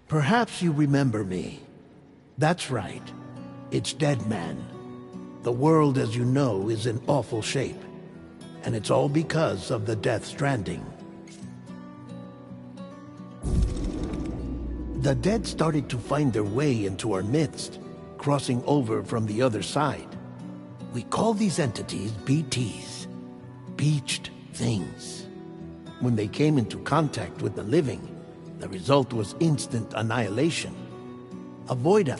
Perhaps you remember me. That's right. It's Deadman. The world, as you know, is in awful shape. And it's all because of the Death Stranding. The dead started to find their way into our midst, crossing over from the other side. We call these entities BTs, Beached Things. When they came into contact with the living, the result was instant annihilation. Avoid them.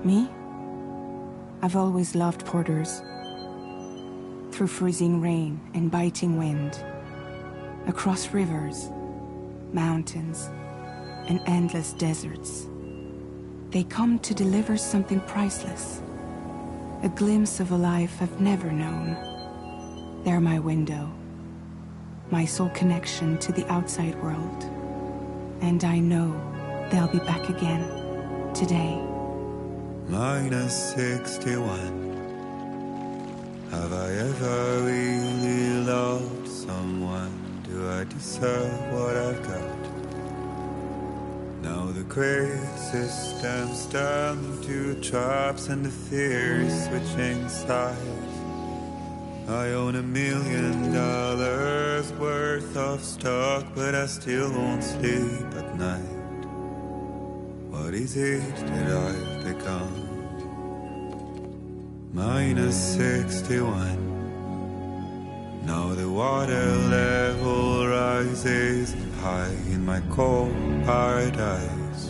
Me? I've always loved porters. Through freezing rain and biting wind, across rivers, mountains, and endless deserts, they come to deliver something priceless, a glimpse of a life I've never known. They're my window, my sole connection to the outside world. And I know they'll be back again, today. -61. Have I ever really loved someone? Do I deserve what I've got? Now the great systems turn to traps and the fear is switching sides. I own $1 million worth of stock, but I still won't sleep at night. What is it that I've become? -61. Now the water level rises high in my cold paradise.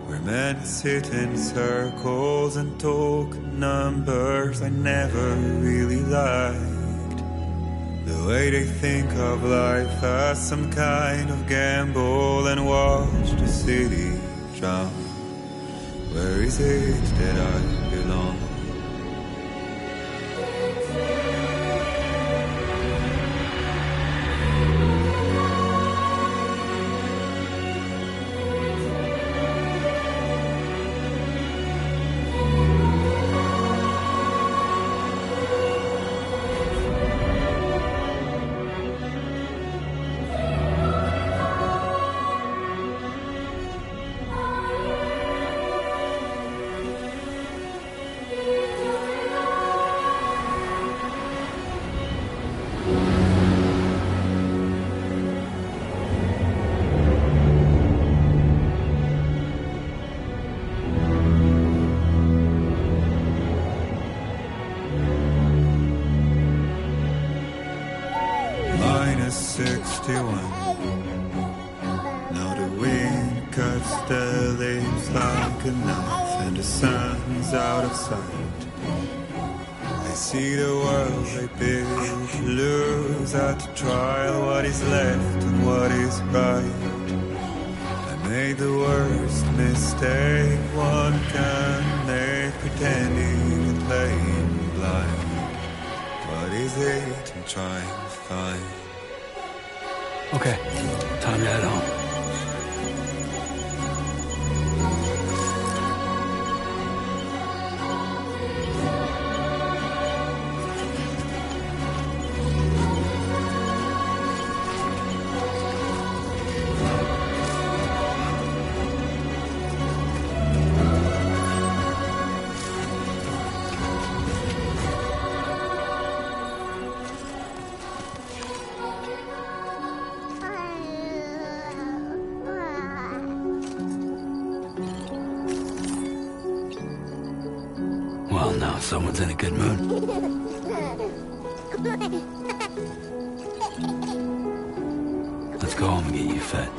where men sit in circles and talk numbers I never really liked. The way they think of life as some kind of gamble and watch the city drown. Where is it that I belong? Minus 61. Now the wind cuts the leaves like a knife, and the sun's out of sight. I see the world they build to lose at the trial, what is left and what is right. I made the worst mistake one can make, pretending and playing blind. What is it I'm trying to find? Okay, time to head home. Well, now someone's in a good mood. Let's go home and get you fed.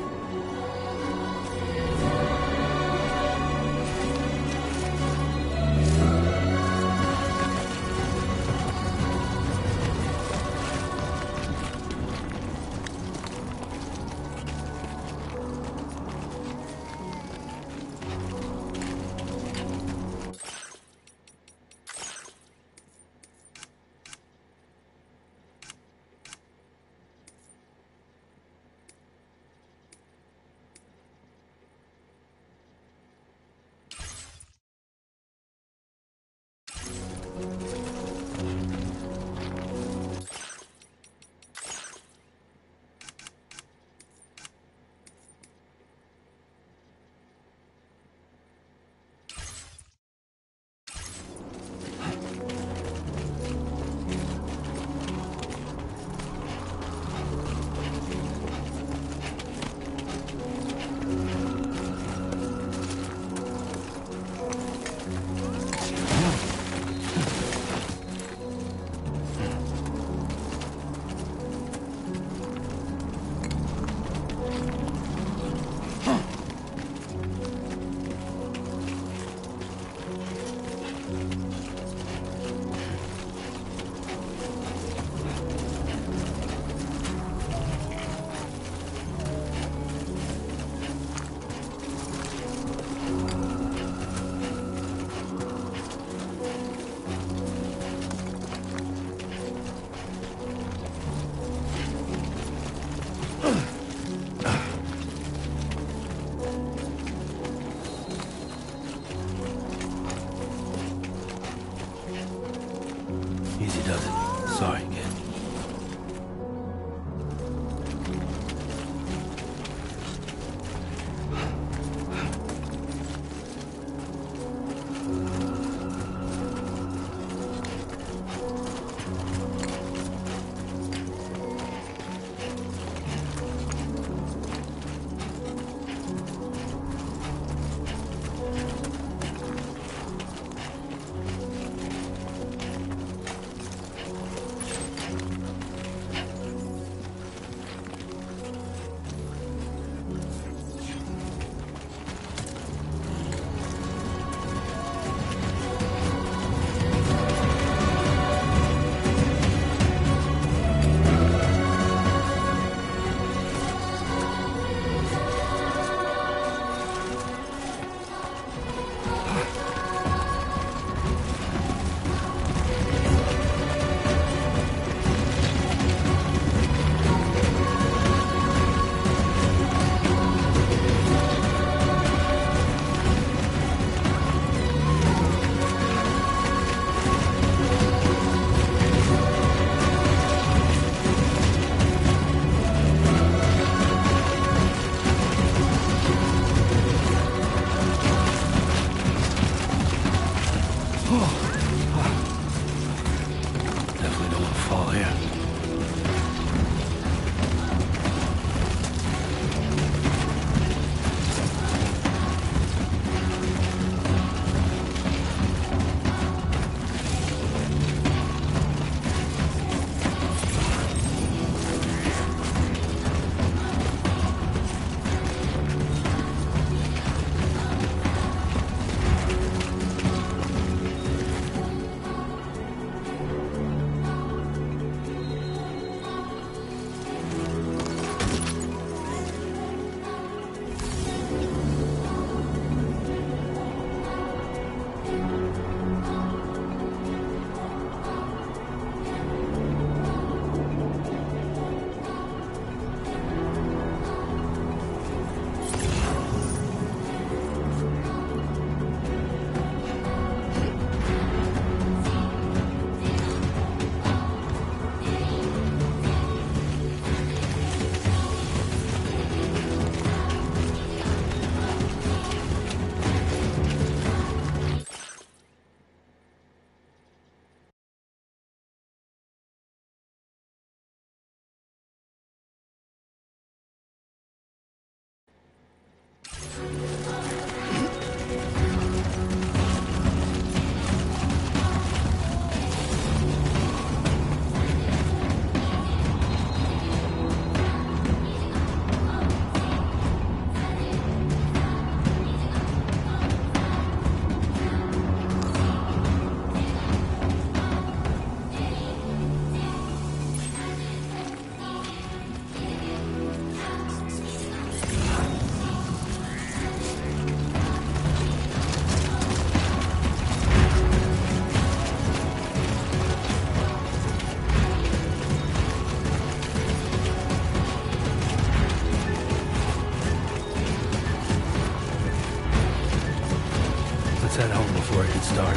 before I could start.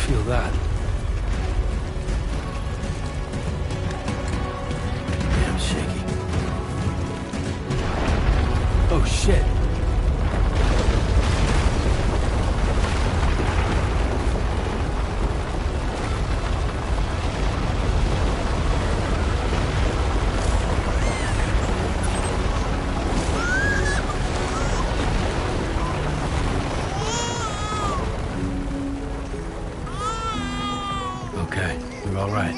Feel that. Damn shaky. Oh shit. Okay, you're all right.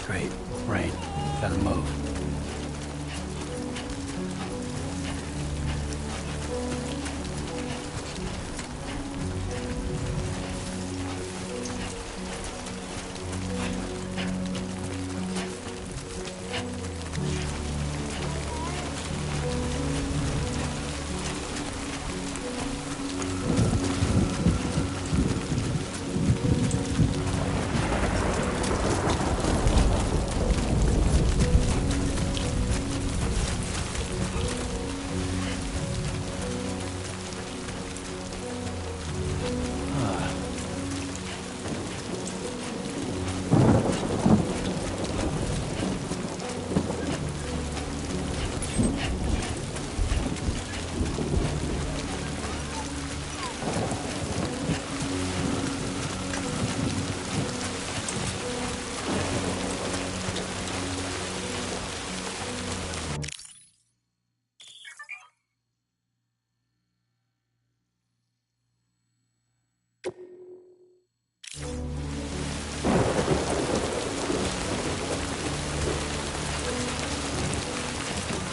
Great. Rain. Gotta move.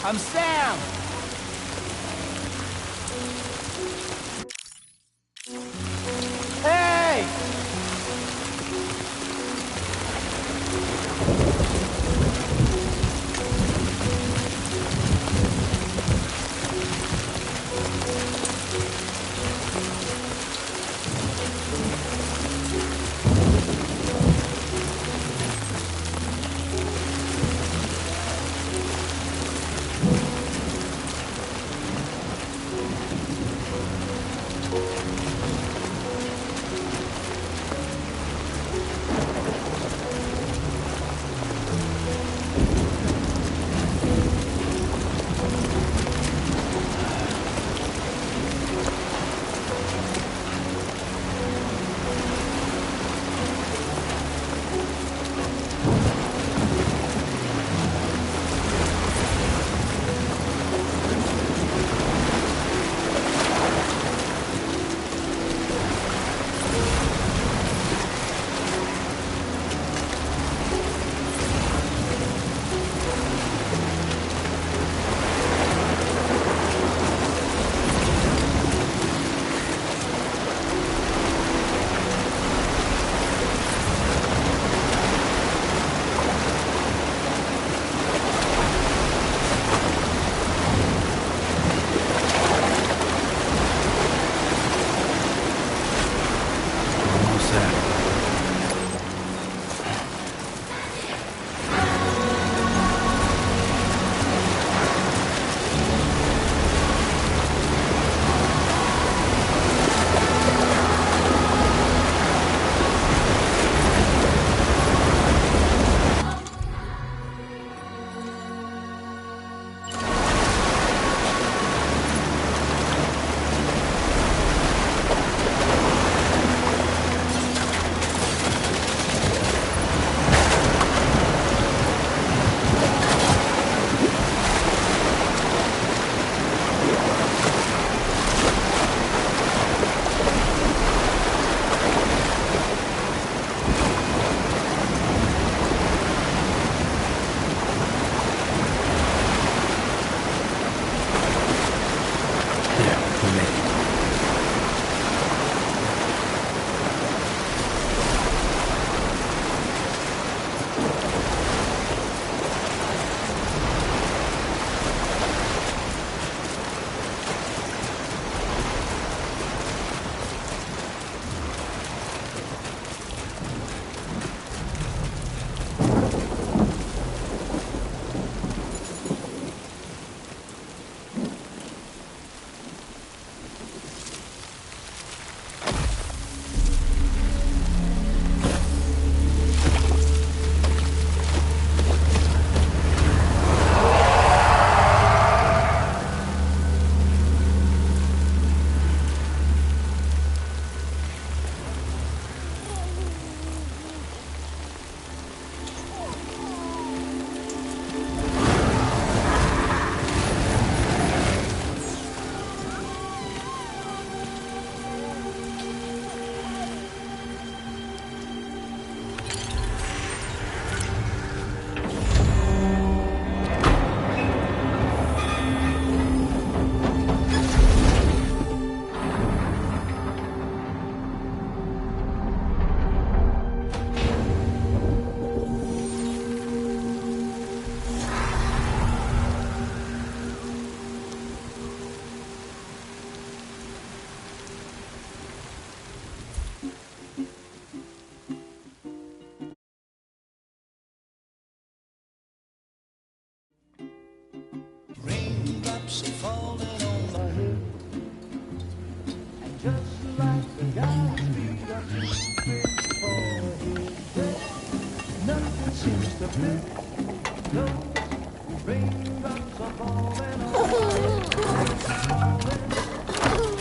I'm Sam! Hey!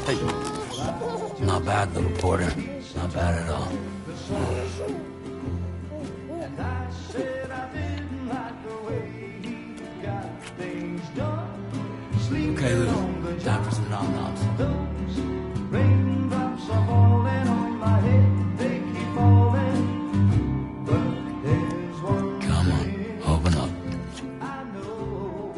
Hey. Not bad, little porter. Not bad at all. Okay, Lou. Time for some nom-noms. Raindrops are falling on my head, they keep falling. But there's one Come on, open up. I know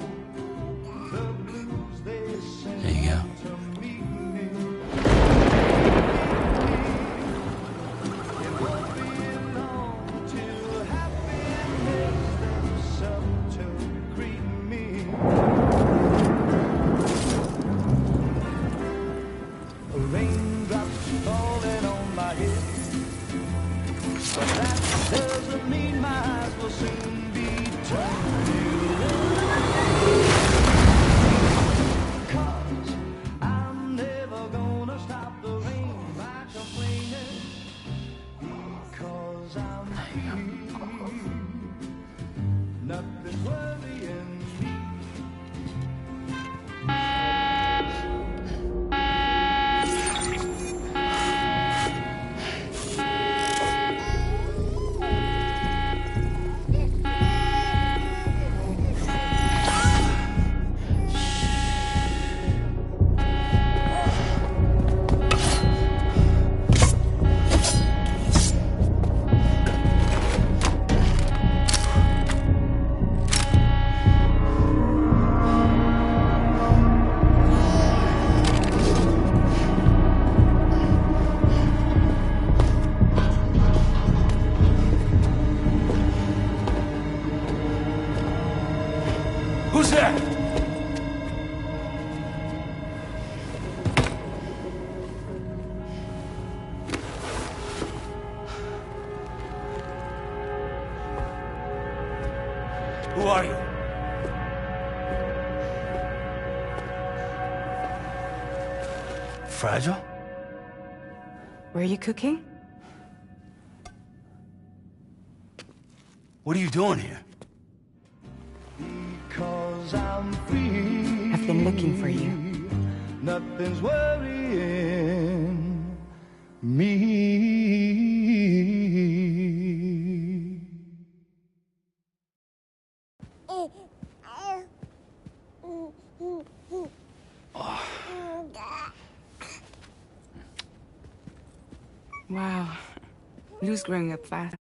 Nothing's worrying me. Who's there? Who are you? Fragile? Were you cooking? What are you doing here? Because I'm free. I've been looking for you. Nothing's worrying me. Wow. Lou's growing up fast.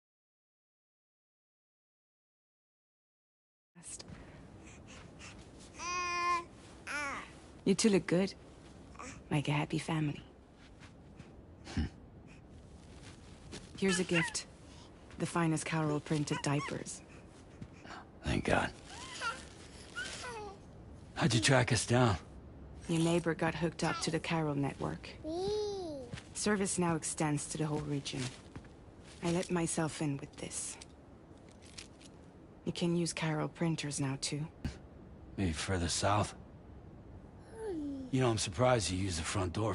You two look good. Like a happy family. Here's a gift. The finest Carol printed diapers. Thank God. How'd you track us down? Your neighbor got hooked up to the Carol network. Service now extends to the whole region. I let myself in with this. You can use Carol printers now, too. Maybe further south? You know, I'm surprised you used the front door.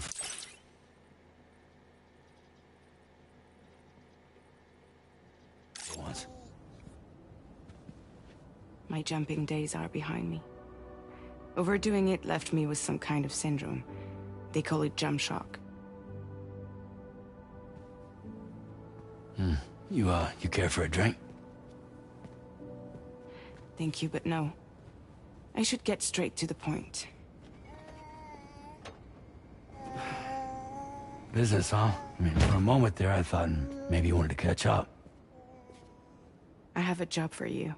For once. My jumping days are behind me. Overdoing it left me with some kind of syndrome. They call it jump shock. You care for a drink? Thank you, but no. I should get straight to the point. Business, huh? I mean, for a moment there, I thought maybe you wanted to catch up. I have a job for you.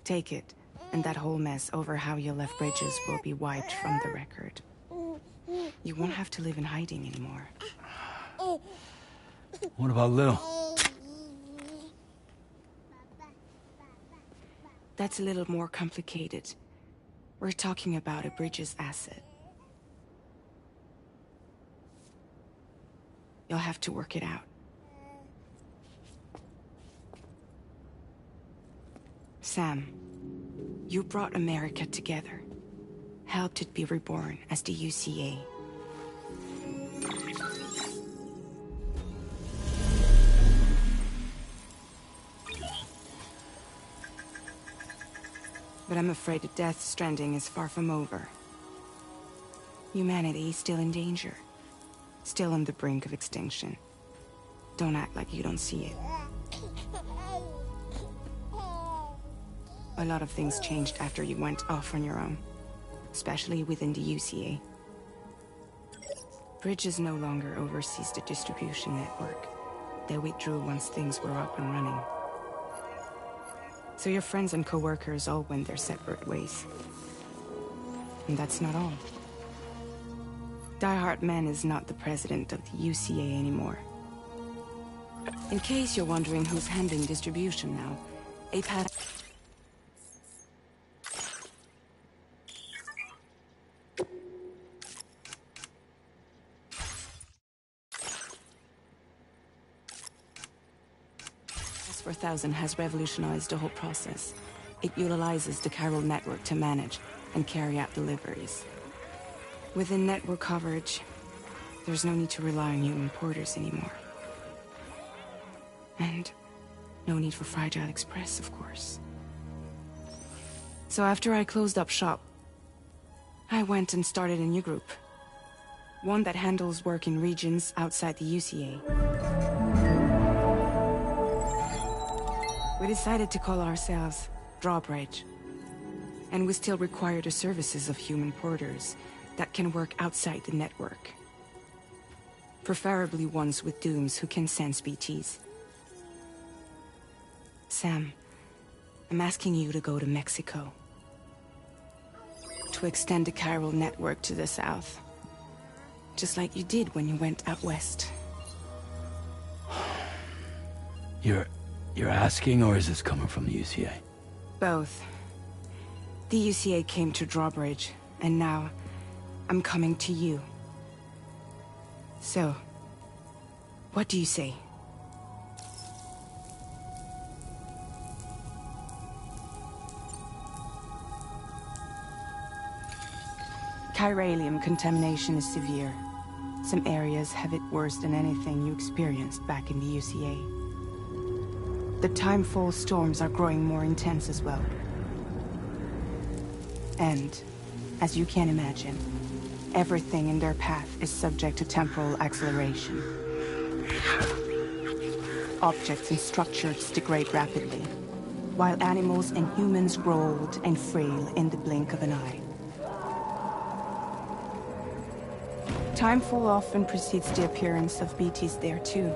Take it, and that whole mess over how you left Bridges will be wiped from the record. You won't have to live in hiding anymore. What about Lil? That's a little more complicated. We're talking about a Bridges asset. You'll have to work it out. Sam, you brought America together. Helped it be reborn as the UCA. But I'm afraid that Death Stranding is far from over. Humanity is still in danger. Still on the brink of extinction. Don't act like you don't see it. A lot of things changed after you went off on your own. Especially within the UCA. Bridges no longer oversees the distribution network. They withdrew once things were up and running. So your friends and co-workers all went their separate ways. And that's not all. Die Hard Man is not the president of the UCA anymore. In case you're wondering who's handling distribution now, APAT... S4000 has revolutionized the whole process. It utilizes the Carol network to manage and carry out deliveries. Within network coverage, there's no need to rely on human porters anymore. And no need for Fragile Express, of course. So after I closed up shop, I went and started a new group. One that handles work in regions outside the UCA. We decided to call ourselves Drawbridge. And we still require the services of human porters that can work outside the network. Preferably ones with dooms who can sense BTs. Sam, I'm asking you to go to Mexico. To extend the chiral network to the south. Just like you did when you went out west. You're asking, or is this coming from the UCA? Both. The UCA came to Drawbridge, and now I'm coming to you. So, what do you say? Chiralium contamination is severe. Some areas have it worse than anything you experienced back in the UCA. The Timefall storms are growing more intense as well. And, as you can imagine, everything in their path is subject to temporal acceleration. Objects and structures degrade rapidly, while animals and humans grow old and frail in the blink of an eye. Timefall often precedes the appearance of BTs there too.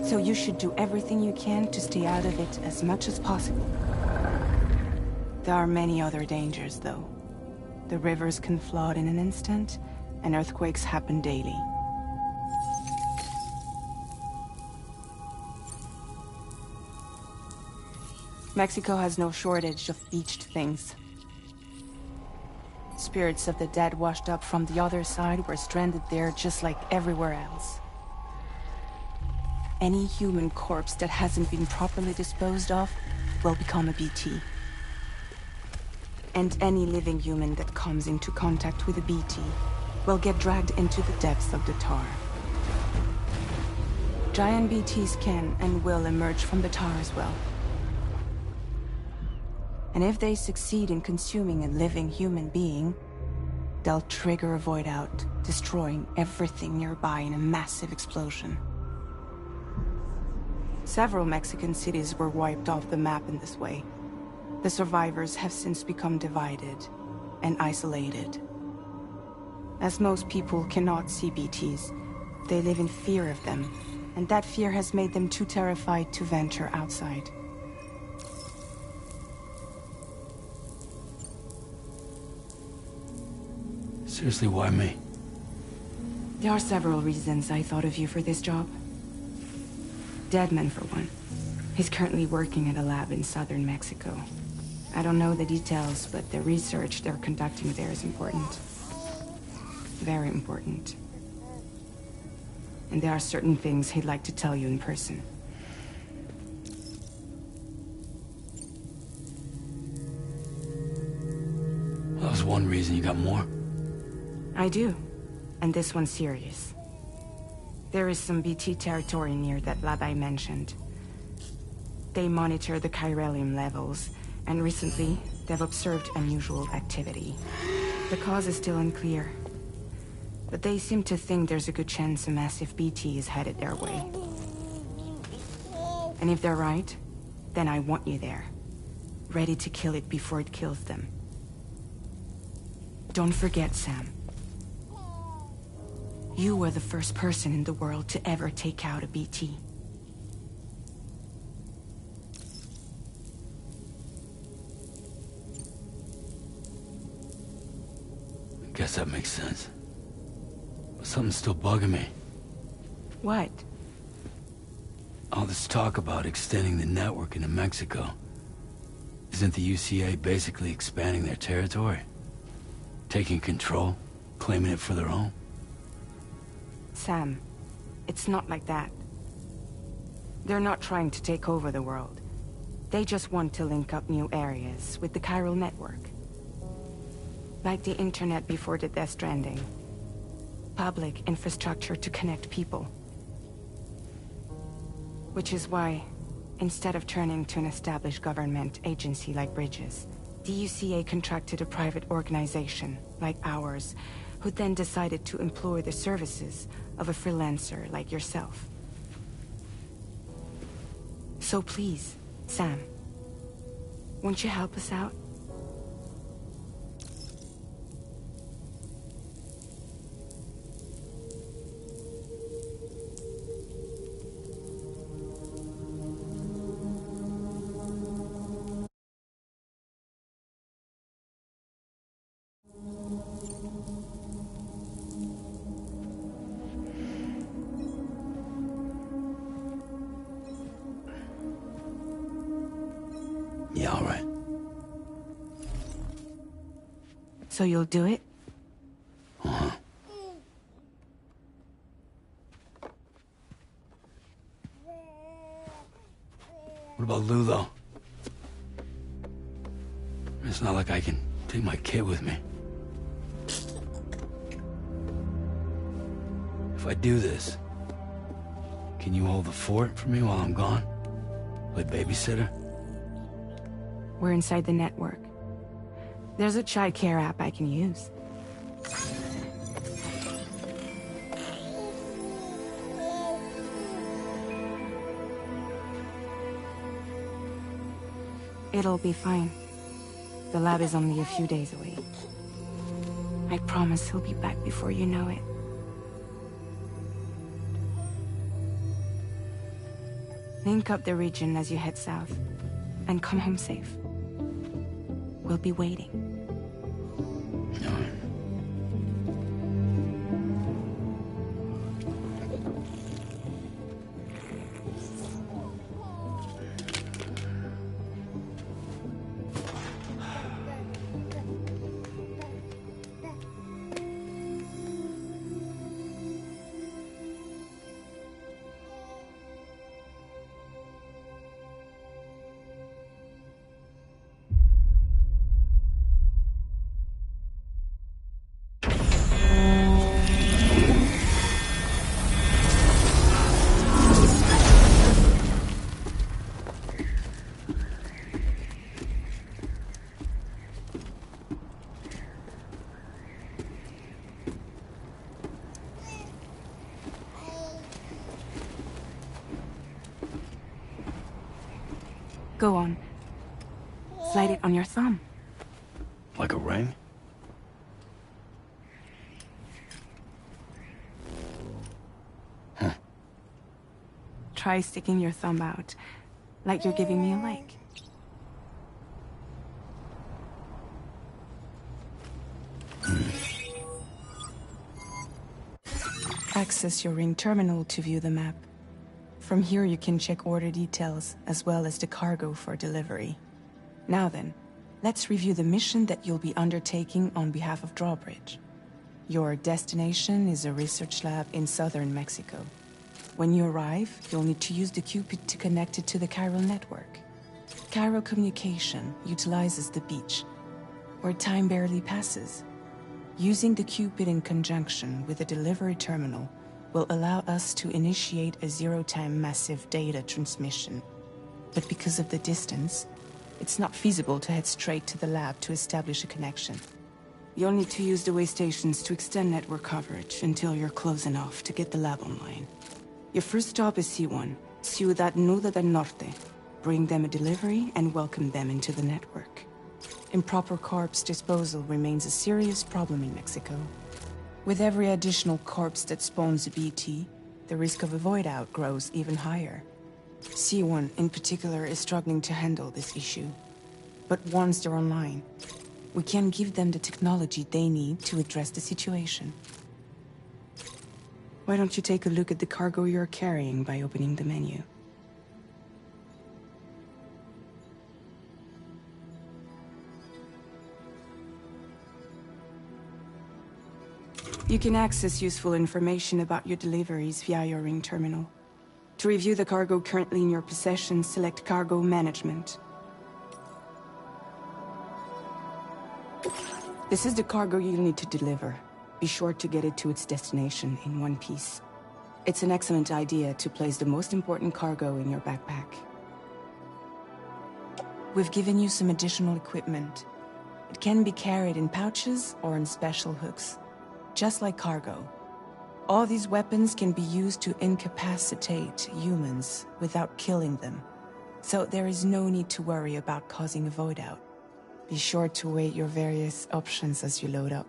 So you should do everything you can to stay out of it as much as possible. There are many other dangers, though. The rivers can flood in an instant, and earthquakes happen daily. Mexico has no shortage of beached things. Spirits of the dead washed up from the other side were stranded there just like everywhere else. Any human corpse that hasn't been properly disposed of will become a BT. And any living human that comes into contact with a BT will get dragged into the depths of the tar. Giant BTs can and will emerge from the tar as well. And if they succeed in consuming a living human being, they'll trigger a void out, destroying everything nearby in a massive explosion. Several Mexican cities were wiped off the map in this way. The survivors have since become divided and isolated. As most people cannot see BTs, they live in fear of them, and that fear has made them too terrified to venture outside. Seriously, why me? There are several reasons I thought of you for this job. Deadman, for one. He's currently working at a lab in southern Mexico. I don't know the details, but the research they're conducting there is important. Very important. And there are certain things he'd like to tell you in person. That was one reason. You got more? I do. And this one's serious. There is some BT territory near that lab I mentioned. They monitor the chiralium levels, and recently, they've observed unusual activity. The cause is still unclear, but they seem to think there's a good chance a massive BT is headed their way. And if they're right, then I want you there, ready to kill it before it kills them. Don't forget, Sam. You were the first person in the world to ever take out a BT. Guess that makes sense. But something's still bugging me. What? All this talk about extending the network into Mexico. Isn't the UCA basically expanding their territory? Taking control? Claiming it for their own? Sam, it's not like that. They're not trying to take over the world. They just want to link up new areas with the chiral network. Like the internet before the Death Stranding. Public infrastructure to connect people. Which is why, instead of turning to an established government agency like Bridges, The UCA contracted a private organization, like ours, who then decided to employ the services of a freelancer like yourself. So please, Sam, won't you help us out? Yeah, all right. So you'll do it? Uh-huh. What about Lou, though? It's not like I can take my kid with me. If I do this, can you hold the fort for me while I'm gone? Play babysitter? We're inside the network. There's a child care app I can use. It'll be fine. The lab is only a few days away. I promise he'll be back before you know it. Link up the region as you head south, and come home safe. We'll be waiting. All right. Go on. Slide it on your thumb. Like a ring? Huh. Try sticking your thumb out, like you're giving me a like. Access your ring terminal to view the map. From here you can check order details, as well as the cargo for delivery. Now then, let's review the mission that you'll be undertaking on behalf of Drawbridge. Your destination is a research lab in southern Mexico. When you arrive, you'll need to use the Cupid to connect it to the chiral network. Chiral communication utilizes the beach, where time barely passes. Using the Cupid in conjunction with a delivery terminal will allow us to initiate a zero-time massive data transmission. But because of the distance, it's not feasible to head straight to the lab to establish a connection. You'll need to use the way stations to extend network coverage until you're close enough to get the lab online. Your first stop is C1, Ciudad Nuda del Norte. Bring them a delivery and welcome them into the network. Improper corpse disposal remains a serious problem in Mexico. With every additional corpse that spawns a BT, the risk of a void out grows even higher. C1 in particular is struggling to handle this issue. But once they're online, we can give them the technology they need to address the situation. Why don't you take a look at the cargo you're carrying by opening the menu? You can access useful information about your deliveries via your ring terminal. To review the cargo currently in your possession, select Cargo Management. This is the cargo you'll need to deliver. Be sure to get it to its destination in one piece. It's an excellent idea to place the most important cargo in your backpack. We've given you some additional equipment. It can be carried in pouches or in special hooks, just like cargo. All these weapons can be used to incapacitate humans without killing them. So there is no need to worry about causing a void out. Be sure to weigh your various options as you load up.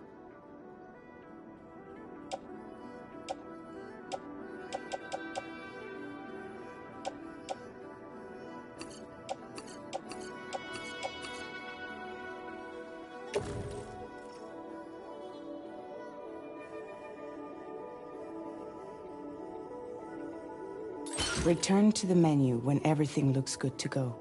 Return to the menu when everything looks good to go.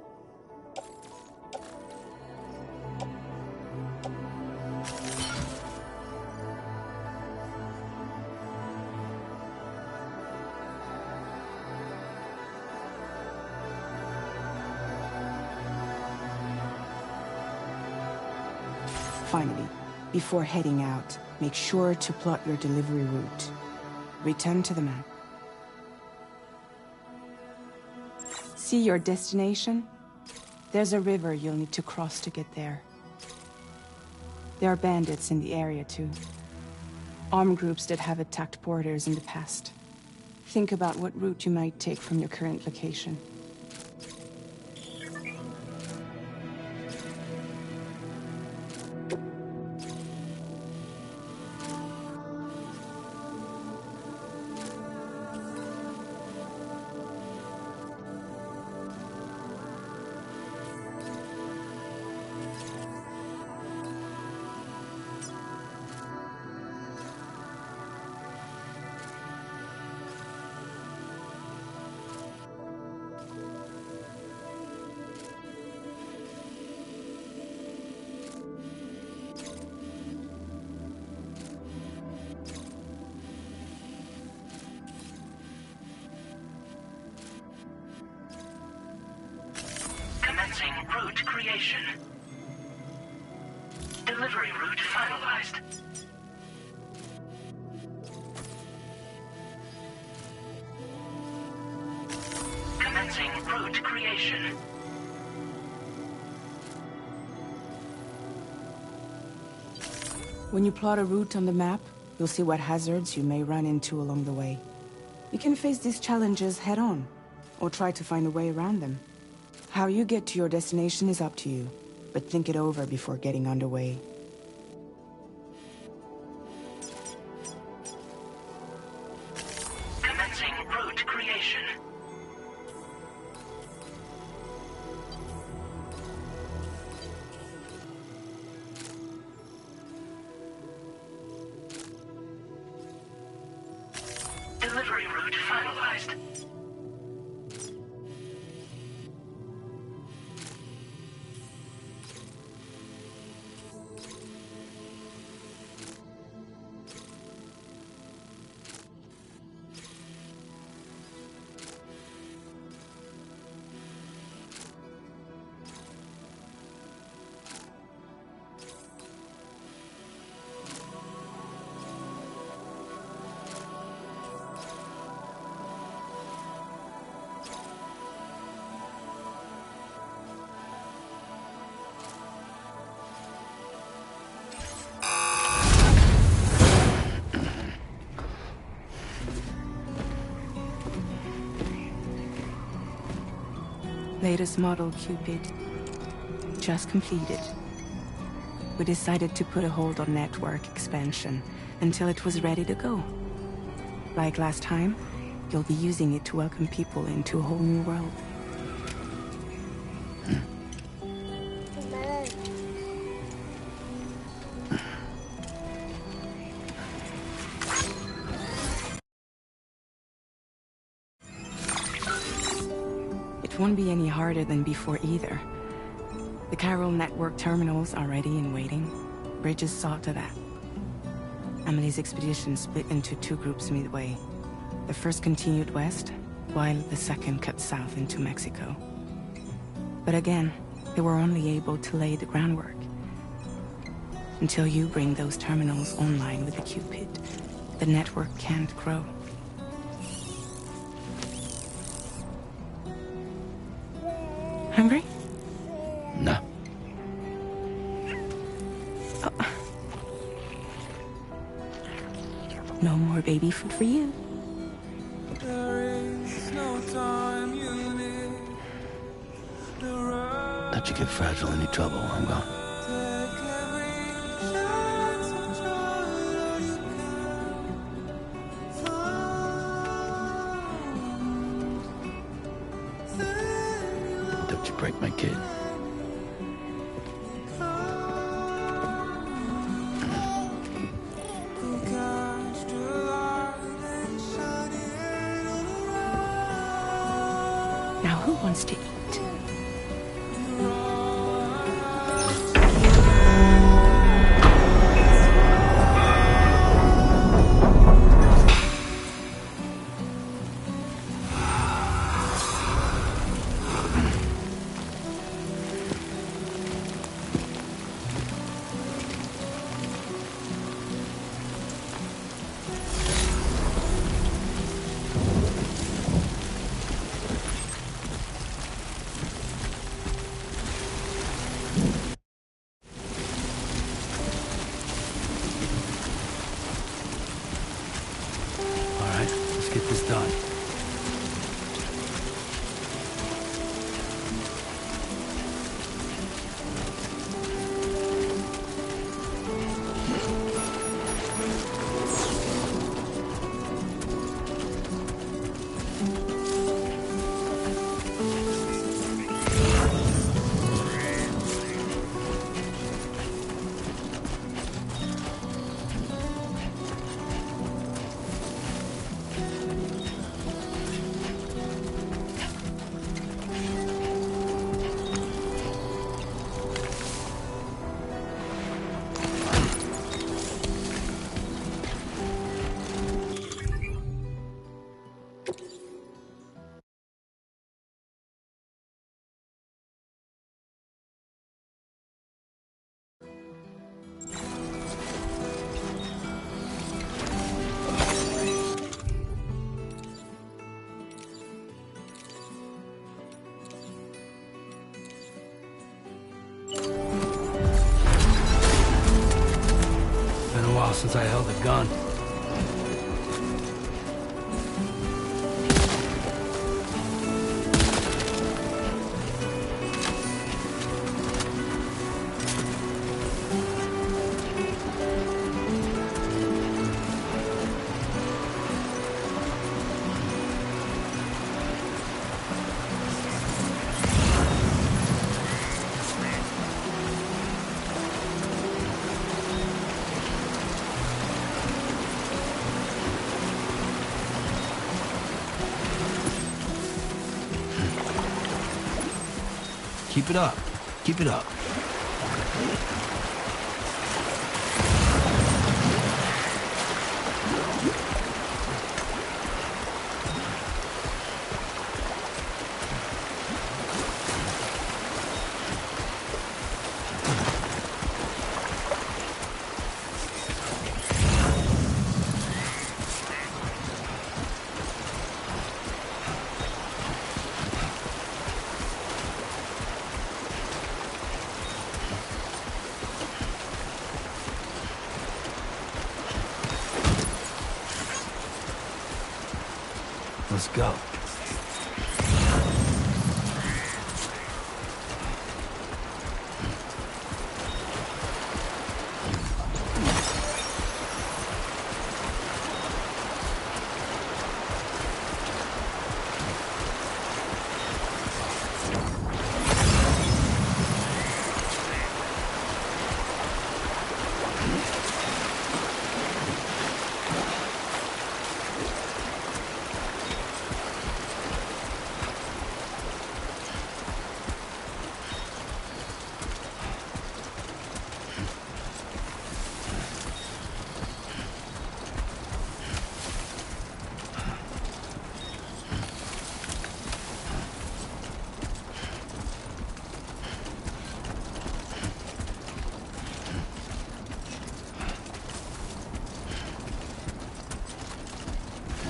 Finally, before heading out, make sure to plot your delivery route. Return to the map. See your destination? There's a river you'll need to cross to get there. There are bandits in the area too. Armed groups that have attacked porters in the past. Think about what route you might take from your current location. Route creation. Delivery route finalized. Commencing route creation. When you plot a route on the map, you'll see what hazards you may run into along the way. You can face these challenges head-on, or try to find a way around them. How you get to your destination is up to you, but think it over before getting underway. Commencing route creation. Delivery route finalized. Latest model Cupid. Just completed. We decided to put a hold on network expansion until it was ready to go. Like last time, you'll be using it to welcome people into a whole new world. Won't be any harder than before either. The Chiral network terminals are ready and waiting. Bridges saw to that. Emily's expedition split into two groups midway. The first continued west, while the second cut south into Mexico. But again, they were only able to lay the groundwork. Until you bring those terminals online with the Cupid, the network can't grow. Hungry? No more baby food for you. Let you get fragile any trouble, I'm gone. Don't you break my kid. Now who wants to eat? Get this done. Since I held a gun. Keep it up. Keep it up. Let's go.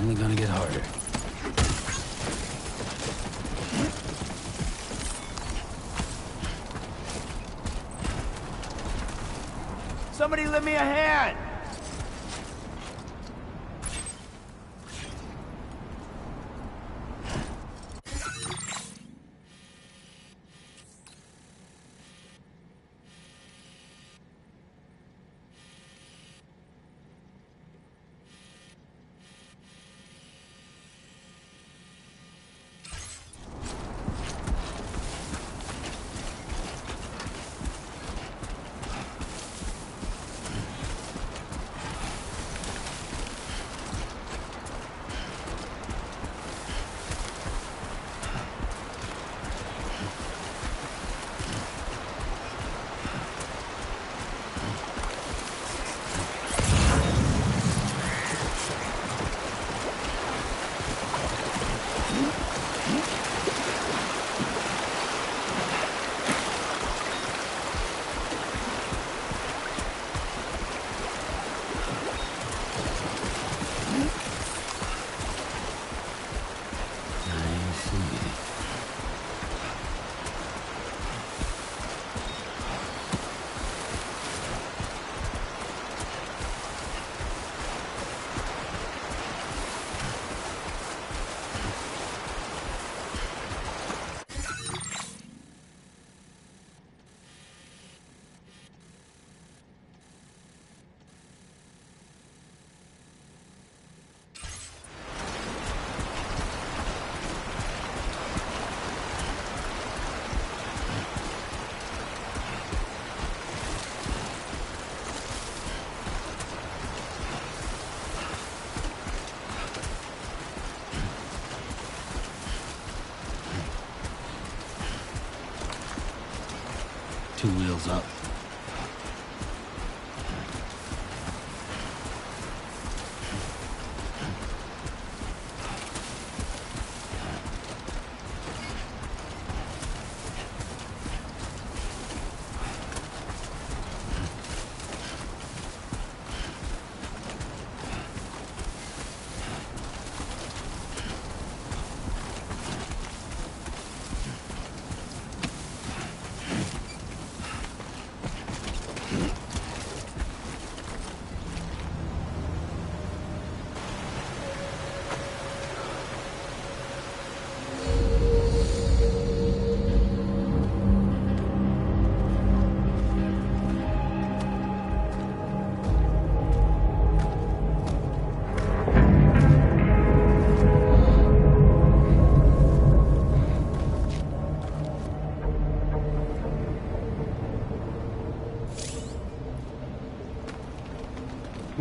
Only gonna get harder. somebody lend me a hand! Two wheels up.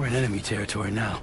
We're in enemy territory now.